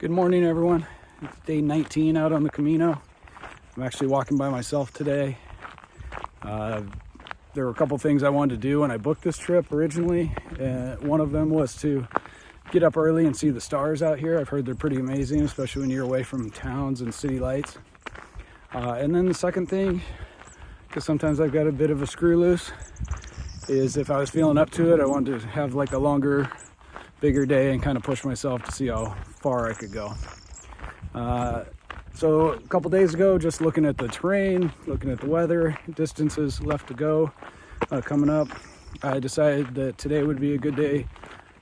Good morning, everyone. It's day 19 out on the Camino. I'm actually walking by myself today. There were a couple things I wanted to do when I booked this trip originally. One of them was to get up early and see the stars out here. I've heard they're pretty amazing, especially when you're away from towns and city lights. And then the second thing, because sometimes I've got a bit of a screw loose, is if I was feeling up to it, I wanted to have like a longer, bigger day and kind of push myself to see how far I could go. So a couple days ago, just looking at the terrain, looking at the weather, distances left to go coming up, I decided that today would be a good day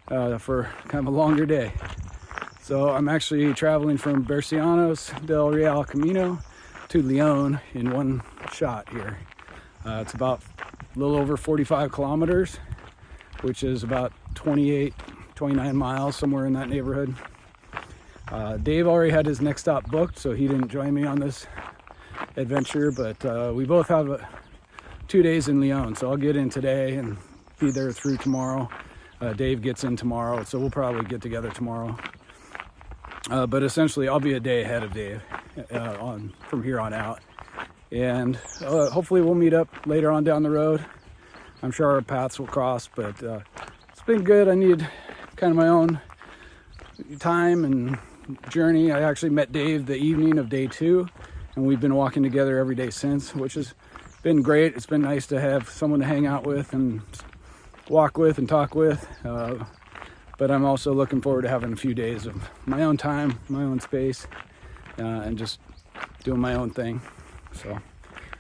for kind of a longer day. So I'm actually traveling from Bercianos del Real Camino to León in one shot here. It's about a little over 45 kilometers, which is about 29 miles, somewhere in that neighborhood. Dave already had his next stop booked, so he didn't join me on this adventure, but we both have 2 days in León, so I'll get in today and be there through tomorrow. Dave gets in tomorrow, so we'll probably get together tomorrow. But essentially, I'll be a day ahead of Dave from here on out. And hopefully we'll meet up later on down the road. I'm sure our paths will cross, but it's been good. I need kind of my own time and journey. I actually met Dave the evening of day 2, and we've been walking together every day since, which has been great. It's been nice to have someone to hang out with and walk with and talk with. But I'm also looking forward to having a few days of my own time, my own space, and just doing my own thing. So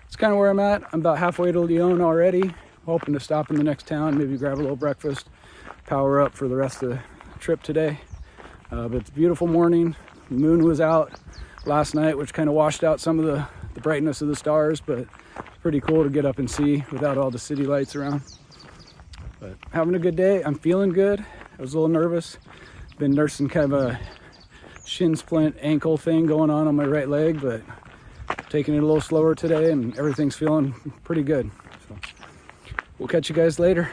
it's kind of where I'm at. I'm about halfway to León already, hoping to stop in the next town, maybe grab a little breakfast, power up for the rest of the trip today. But it's a beautiful morning. The moon was out last night, which kind of washed out some of the brightness of the stars, but it's pretty cool to get up and see without all the city lights around. But having a good day. I'm feeling good. I was a little nervous. Been nursing kind of a shin splint ankle thing going on my right leg, but taking it a little slower today, and everything's feeling pretty good. So we'll catch you guys later.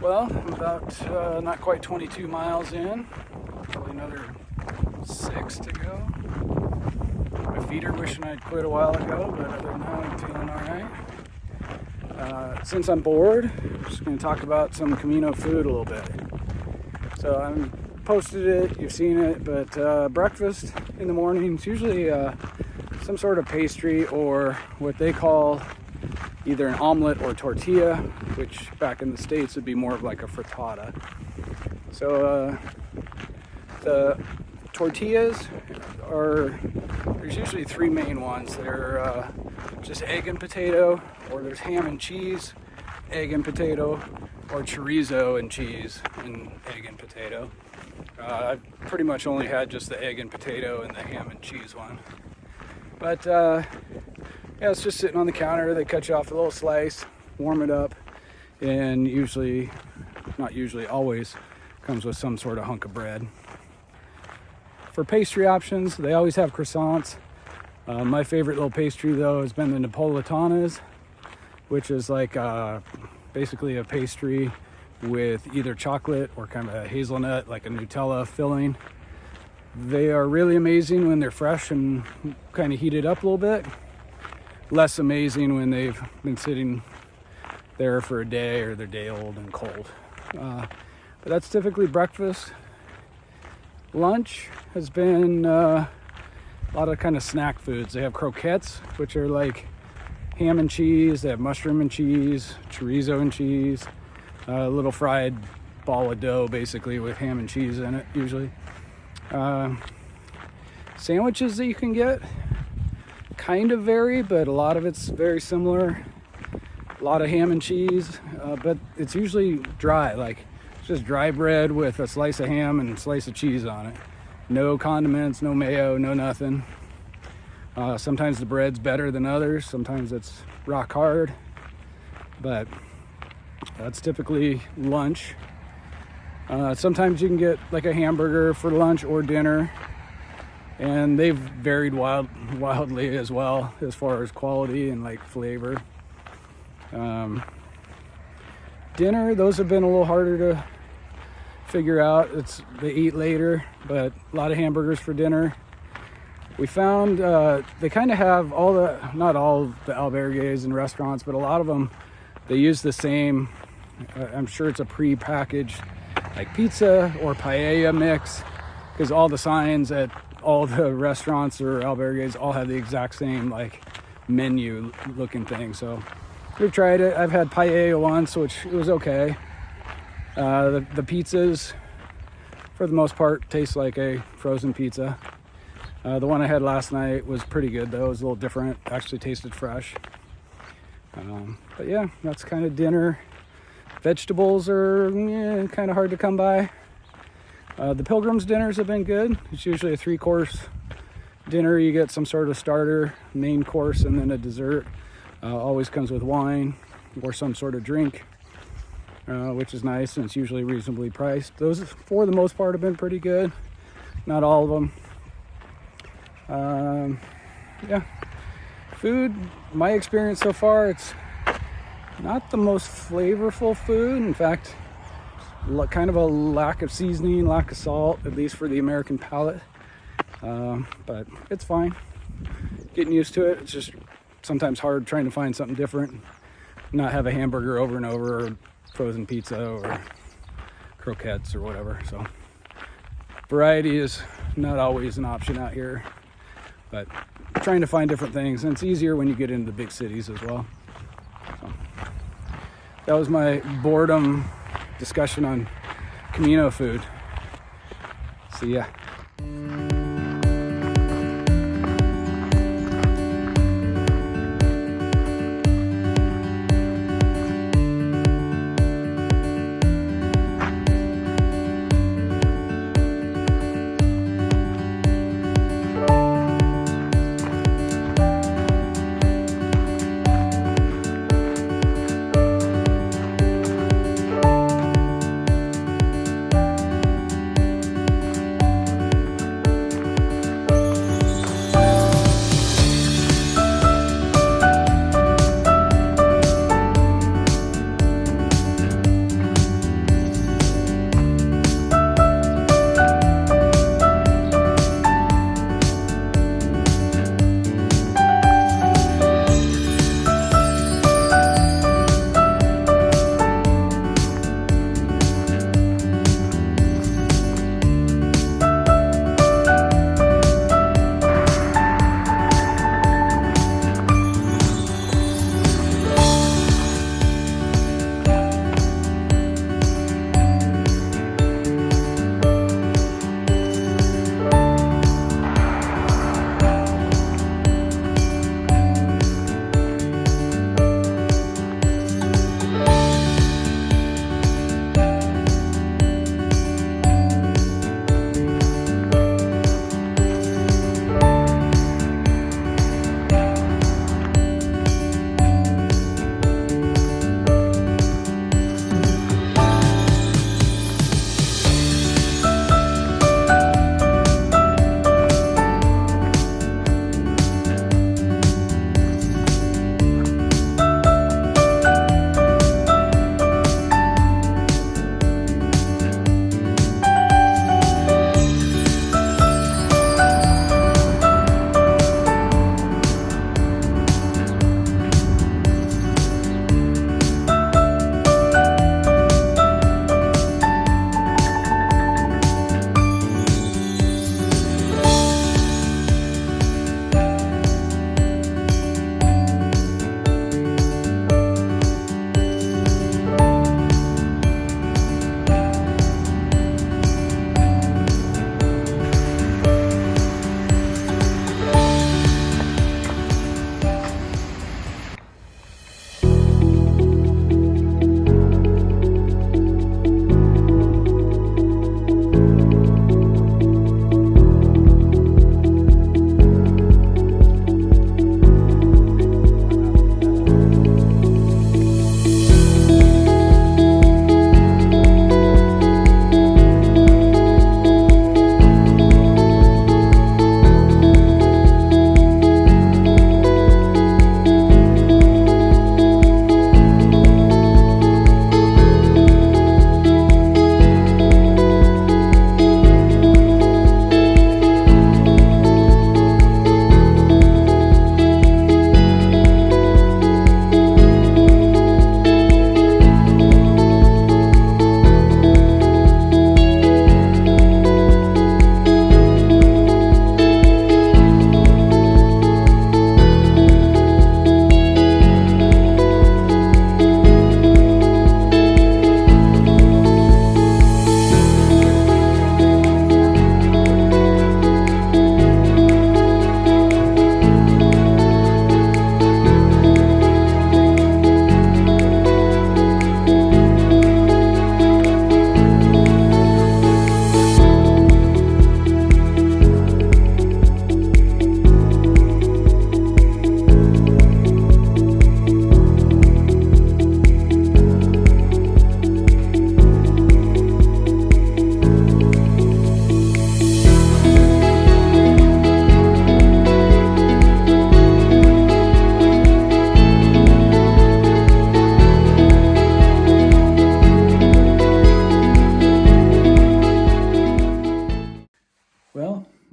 Well, I'm about not quite 22 miles in, probably another 6 to go. My feet are wishing I'd quit a while ago, but other than that, I'm feeling alright. Since I'm bored, I'm just going to talk about some Camino food a little bit. So I posted it, you've seen it, but breakfast in the morning is usually some sort of pastry or what they call either an omelet or tortilla, which back in the States would be more of like a frittata. So the tortillas there's usually 3 main ones. They're just egg and potato, or there's ham and cheese, egg and potato, or chorizo and cheese and egg and potato. I've pretty much only had just the egg and potato and the ham and cheese one. But yeah, it's just sitting on the counter. They cut you off a little slice, warm it up, and usually, not usually, always comes with some sort of hunk of bread. For pastry options, they always have croissants. My favorite little pastry though has been the Napolitanas, which is like basically a pastry with either chocolate or kind of a hazelnut, like a Nutella filling. They are really amazing when they're fresh and kind of heated up a little bit. Less amazing when they've been sitting there for a day or they're day old and cold. But that's typically breakfast. Lunch has been a lot of kind of snack foods. They have croquettes, which are like ham and cheese. They have mushroom and cheese, chorizo and cheese, a little fried ball of dough basically with ham and cheese in it usually. Sandwiches that you can get kind of vary, but a lot of it's very similar. A lot of ham and cheese, but it's usually dry, like it's just dry bread with a slice of ham and a slice of cheese on it. No condiments, no mayo, no nothing. Sometimes the bread's better than others. Sometimes it's rock hard, but that's typically lunch. Sometimes you can get like a hamburger for lunch or dinner, and they've varied wildly as well as far as quality and like flavor. Dinner, those have been a little harder to figure out. They eat later, but a lot of hamburgers for dinner. We found they kind of have not all of the albergues and restaurants, but a lot of them, they use the same, I'm sure it's a pre-packaged like pizza or paella mix, because all the signs at all the restaurants or albergues all have the exact same like menu looking thing. So we've tried it. I've had paella once, which it was okay. The pizzas, for the most part, taste like a frozen pizza. The one I had last night was pretty good though. It was a little different. Actually tasted fresh. But yeah, that's kind of dinner. Vegetables are kind of hard to come by. The Pilgrims dinners have been good. It's usually a 3-course dinner. You get some sort of starter, main course, and then a dessert. Always comes with wine or some sort of drink, which is nice, and it's usually reasonably priced. Those, for the most part, have been pretty good. Not all of them. Yeah. Food, my experience so far, it's not the most flavorful food. In fact, kind of a lack of seasoning, lack of salt, at least for the American palate. But it's fine. Getting used to it. It's just sometimes hard trying to find something different. Not have a hamburger over and over, or frozen pizza, or croquettes, or whatever. So variety is not always an option out here. But trying to find different things, and it's easier when you get into the big cities as well. So that was my boredom discussion on Camino food. See ya.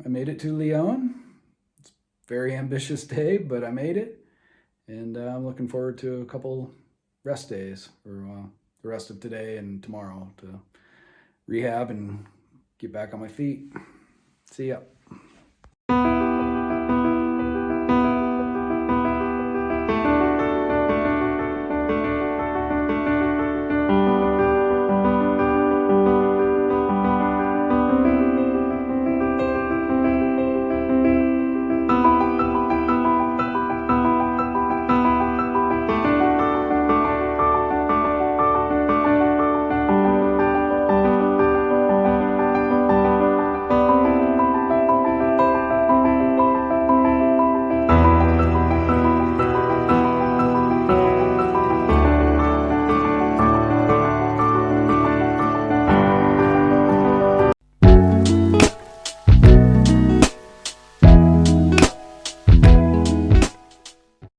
I made it to León. It's a very ambitious day, but I made it. And I'm looking forward to a couple rest days for the rest of today and tomorrow to rehab and get back on my feet. See ya.